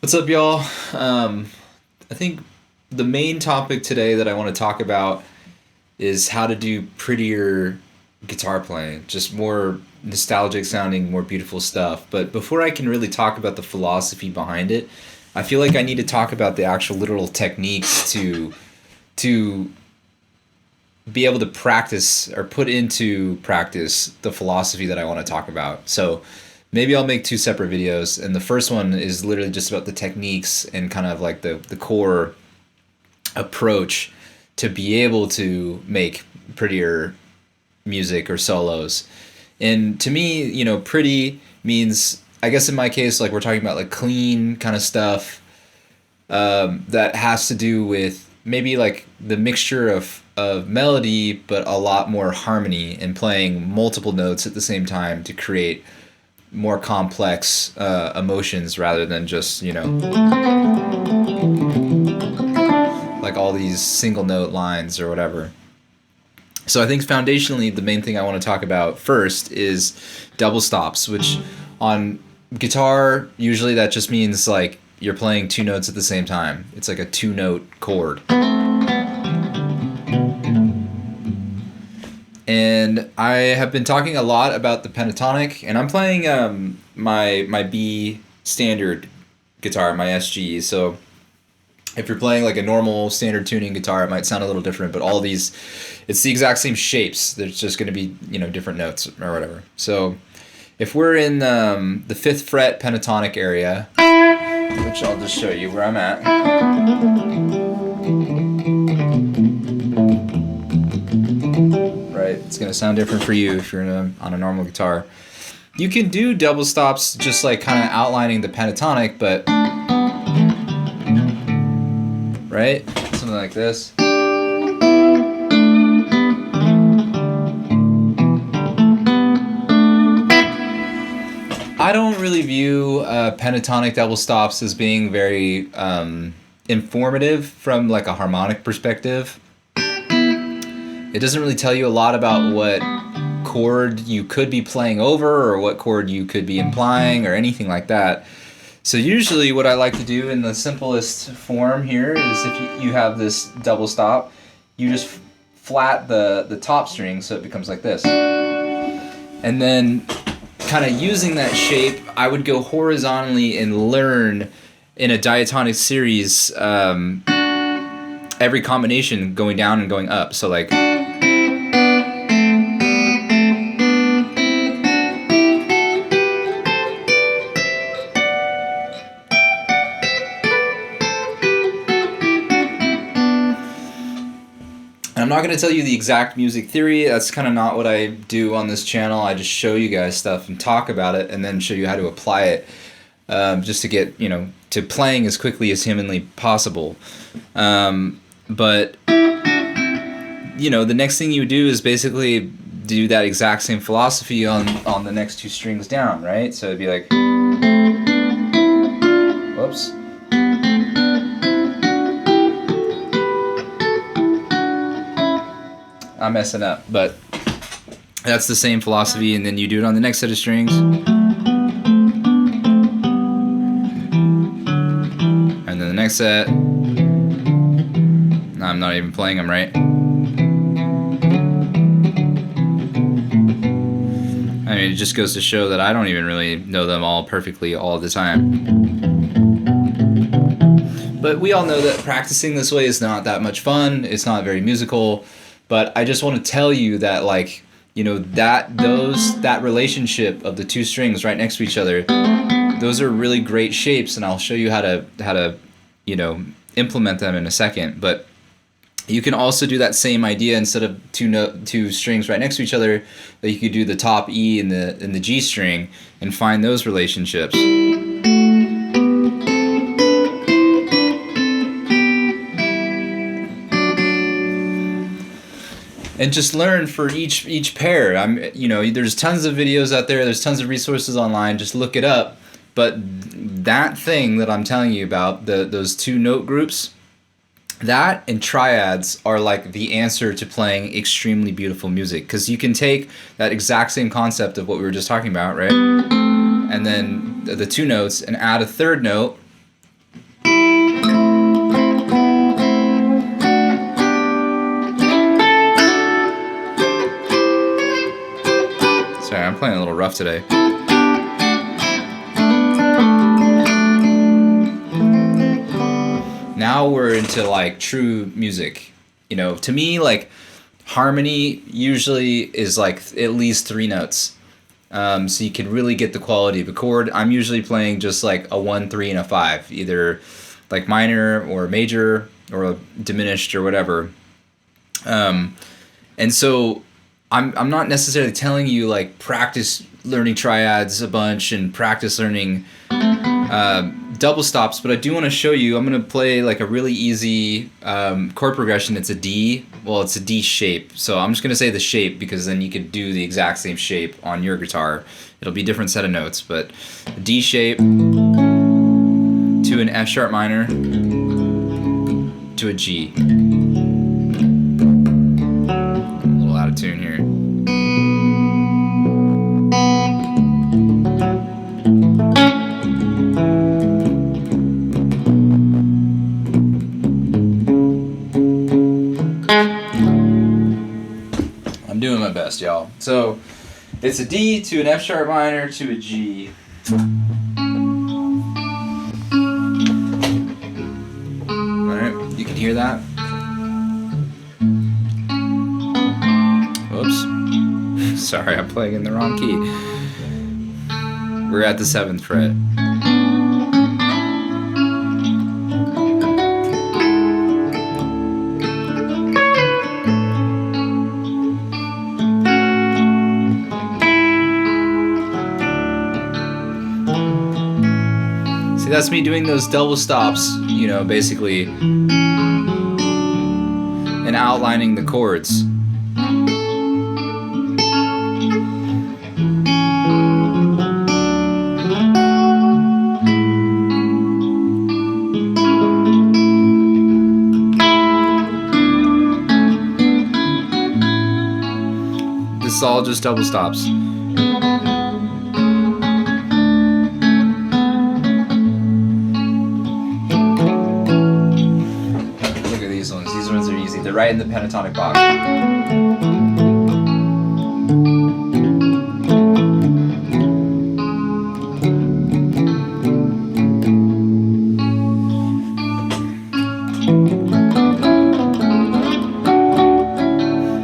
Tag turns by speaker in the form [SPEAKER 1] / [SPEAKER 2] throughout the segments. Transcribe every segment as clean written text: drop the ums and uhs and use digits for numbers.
[SPEAKER 1] What's up, y'all? I think the main topic today that I want to talk about is how to do prettier guitar playing, just more nostalgic sounding, more beautiful stuff. But before I can really talk about the philosophy behind it, I feel like I need to talk about the actual literal techniques to be able to practice or put into practice the philosophy that I want to talk about. So maybe I'll make two separate videos, and the first one is literally just about the techniques and kind of like the core approach to be able to make prettier music or solos. And to me, you know, pretty means, I guess in my case, like we're talking about like clean kind of stuff that has to do with maybe like the mixture of melody, but a lot more harmony and playing multiple notes at the same time to create more complex emotions rather than just, you know, like all these single note lines or whatever. So I think foundationally the main thing I want to talk about first is double stops, which on guitar usually that just means like you're playing two notes at the same time. It's like a two note chord. And I have been talking a lot about the pentatonic, and I'm playing my B standard guitar, my SG. So if you're playing like a normal standard tuning guitar, it might sound a little different, but all these, it's the exact same shapes. There's just going to be, you know, different notes or whatever. So if we're in the 5th fret pentatonic area, which I'll just show you where I'm at. It's going to sound different for you if you're on a normal guitar. You can do double stops just like kind of outlining the pentatonic, but right? Something like this. I don't really view pentatonic double stops as being very informative from like a harmonic perspective. It doesn't really tell you a lot about what chord you could be playing over or what chord you could be implying or anything like that. So usually what I like to do in the simplest form here is if you have this double stop, you just flat the top string so it becomes like this. And then kind of using that shape, I would go horizontally and learn in a diatonic series every combination going down and going up. So like, I'm not going to tell you the exact music theory. That's kind of not what I do on this channel. I just show you guys stuff and talk about it and then show you how to apply it just to get, you know, to playing as quickly as humanly possible. But, you know, the next thing you do is basically do that exact same philosophy on the next two strings down, right? So it'd be like, whoops. I'm messing up, but that's the same philosophy, and then you do it on the next set of strings. And then the next set. I'm not even playing them right. I mean, it just goes to show that I don't even really know them all perfectly all the time. But we all know that practicing this way is not that much fun. It's not very musical. But I just want to tell you that, like, you know, that relationship of the two strings right next to each other, those are really great shapes, and I'll show you how to you know, implement them in a second. But you can also do that same idea instead of two strings right next to each other, that you could do the top E and the G string and find those relationships. And just learn for each pair. You know, there's tons of videos out there. There's tons of resources online. Just look it up. But that thing that I'm telling you about, those two note groups, that and triads are like the answer to playing extremely beautiful music. Because you can take that exact same concept of what we were just talking about, right? And then the two notes and add a third note playing a little rough today. Now we're into like true music. You know, to me, like harmony usually is like at least 3 notes. So you can really get the quality of a chord. I'm usually playing just like a 1, 3, and a 5, either like minor or major or diminished or whatever. And so I'm not necessarily telling you like practice learning triads a bunch and practice learning double stops, but I do want to show you. I'm going to play like a really easy chord progression. It's a D. Well, it's a D shape. So I'm just going to say the shape because then you could do the exact same shape on your guitar. It'll be a different set of notes, but a D shape to an F sharp minor to a G. A little out of tune here. I'm doing my best, y'all. So it's a D to an F sharp minor to a G. Alright, you can hear that? Whoops. Sorry, I'm playing in the wrong key. We're at the 7th fret. That's me doing those double stops, you know, basically, and outlining the chords. This is all just double stops. They're right in the pentatonic box.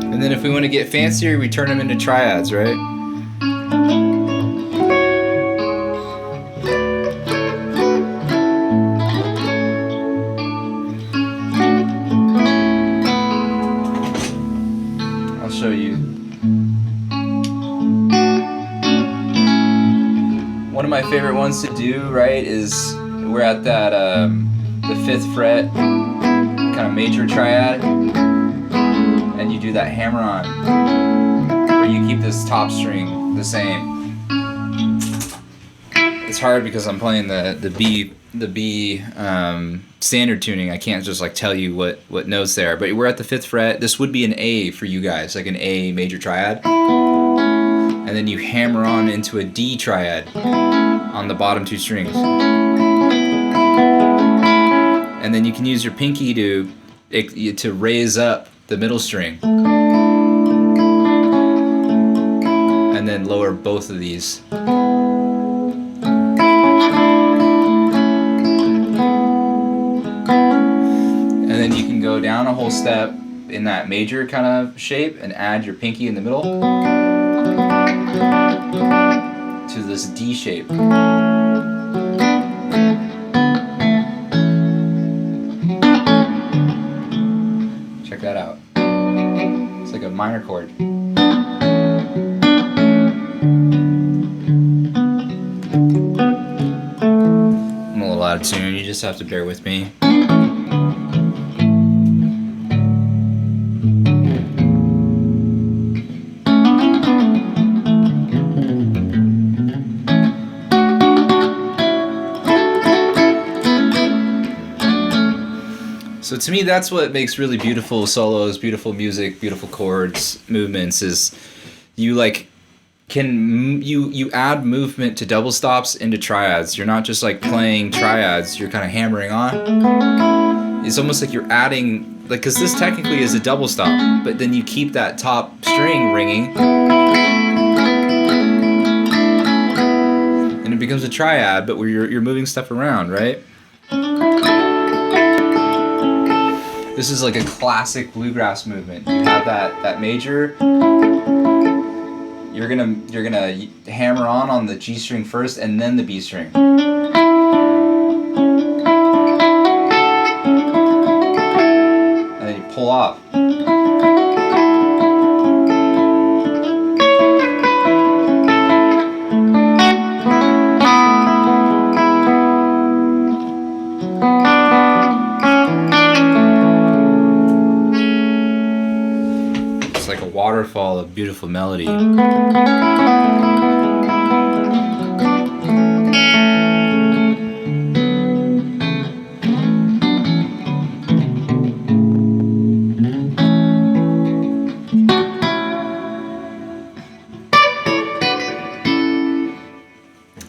[SPEAKER 1] And then if we want to get fancier, we turn them into triads, right? Show you. One of my favorite ones to do, right, is we're at that the 5th fret kind of major triad, and you do that hammer on where you keep this top string the same. It's hard because I'm playing the B standard tuning. I can't just like tell you what notes there, but we're at the 5th fret. This would be an A for you guys, like an A major triad, and then you hammer on into a D triad on the bottom 2 strings, and then you can use your pinky to raise up the middle string and then lower both of these. And then you can go down a whole step in that major kind of shape and add your pinky in the middle to this D shape. Check that out. It's like a minor chord. I'm a little out of tune, you just have to bear with me. So to me, that's what makes really beautiful solos, beautiful music, beautiful chords, movements, is you like you add movement to double stops into triads. You're not just like playing triads, you're kind of hammering on. It's almost like you're adding, like, because this technically is a double stop, but then you keep that top string ringing. it becomes a triad, but where you're moving stuff around, right? This is like a classic bluegrass movement. You have that major. You're gonna hammer on the G string first, and then the B string. And then you pull off. Like a waterfall of beautiful melody.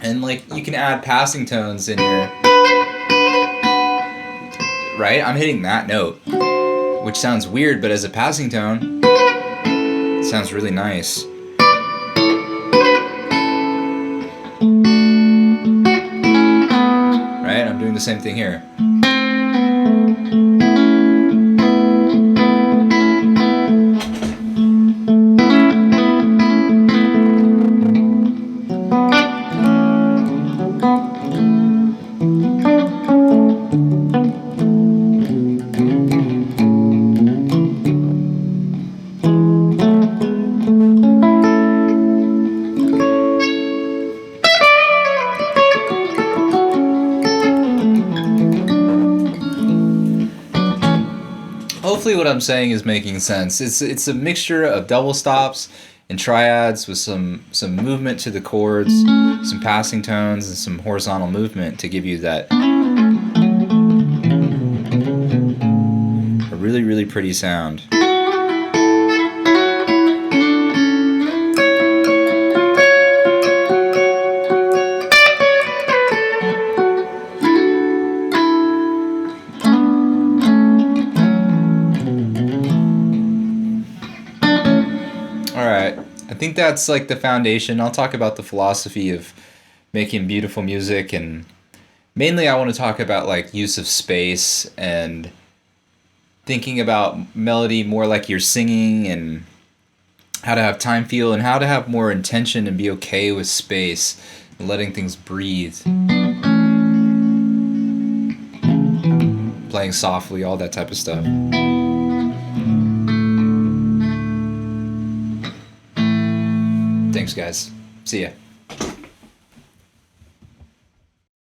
[SPEAKER 1] And like you can add passing tones in your, right? I'm hitting that note, which sounds weird, but as a passing tone, sounds really nice. Right? I'm doing the same thing here. Hopefully what I'm saying is making sense. It's a mixture of double stops and triads with some movement to the chords, some passing tones, and some horizontal movement to give you that a really, really pretty sound. Alright, I think that's like the foundation. I'll talk about the philosophy of making beautiful music, and mainly I want to talk about like use of space and thinking about melody more like you're singing, and how to have time feel, and how to have more intention and be okay with space and letting things breathe. Playing softly, all that type of stuff. Thanks, guys. See ya.